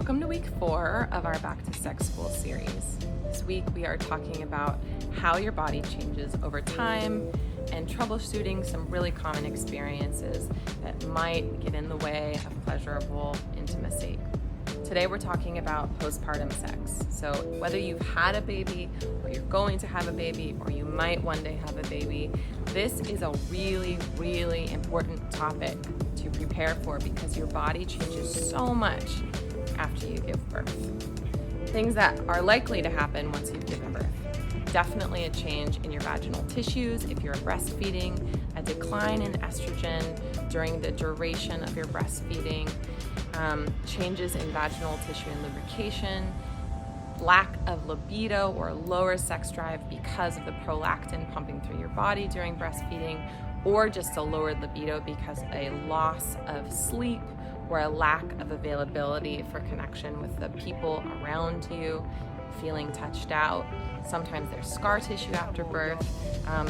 Welcome to week 4 of our Back to Sex School series. This week we are talking about how your body changes over time and troubleshooting some really common experiences that might get in the way of pleasurable intimacy. Today we're talking about postpartum sex. So whether you've had a baby or you're going to have a baby or you might one day have a baby, this is a really, really important topic to prepare for because your body changes so much after you give birth. Things that are likely to happen once you've given birth. Definitely a change in your vaginal tissues if you're breastfeeding, a decline in estrogen during the duration of your breastfeeding, changes in vaginal tissue and lubrication, lack of libido or lower sex drive because of the prolactin pumping through your body during breastfeeding, or just a lowered libido because of a loss of sleep or a lack of availability for connection with the people around you, feeling touched out. Sometimes there's scar tissue after birth,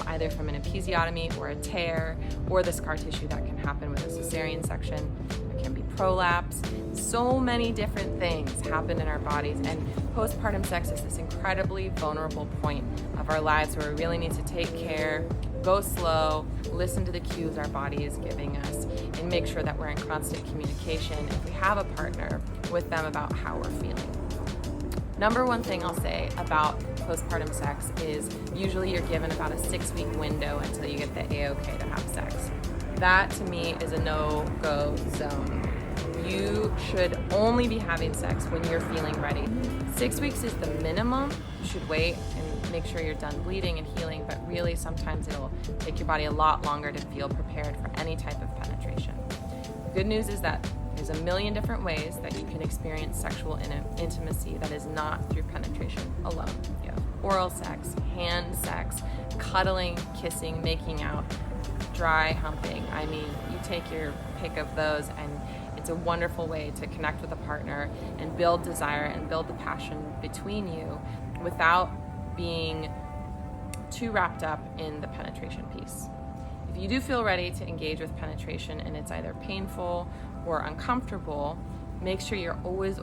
either from an episiotomy or a tear, or the scar tissue that can happen with a cesarean section. There can be prolapse. So many different things happen in our bodies, and postpartum sex is this incredibly vulnerable point of our lives where we really need to take care, go slow, listen to the cues our body is giving us, and make sure that we're in constant communication if we have a partner with them about how we're feeling. Number one thing I'll say about postpartum sex is usually you're given about a 6-week window until you get the A-OK to have sex. That to me is a no-go zone. You should only be having sex when you're feeling ready. 6 weeks is the minimum. You should wait and make sure you're done bleeding and healing, but really sometimes it'll take your body a lot longer to feel prepared for any type of penetration. Good news is that there's a million different ways that you can experience sexual intimacy that is not through penetration alone. You have oral sex, hand sex, cuddling, kissing, making out, dry humping. I mean, you take your pick of those, and it's a wonderful way to connect with a partner and build desire and build the passion between you without being too wrapped up in the penetration piece. If you do feel ready to engage with penetration and it's either painful or uncomfortable, make sure you're always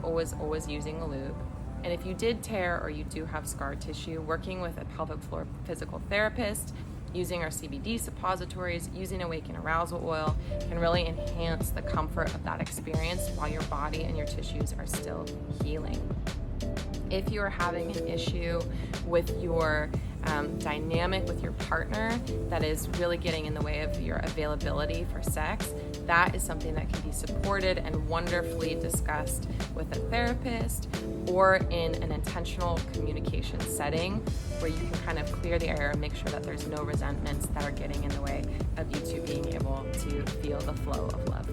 using a lube. And if you did tear or you do have scar tissue, working with a pelvic floor physical therapist, using our CBD suppositories, using Awaken Arousal Oil can really enhance the comfort of that experience while your body and your tissues are still healing. If you are having an issue with your dynamic with your partner that is really getting in the way of your availability for sex, that is something that can be supported and wonderfully discussed with a therapist or in an intentional communication setting where you can kind of clear the air and make sure that there's no resentments that are getting in the way of you two being able to feel the flow of love.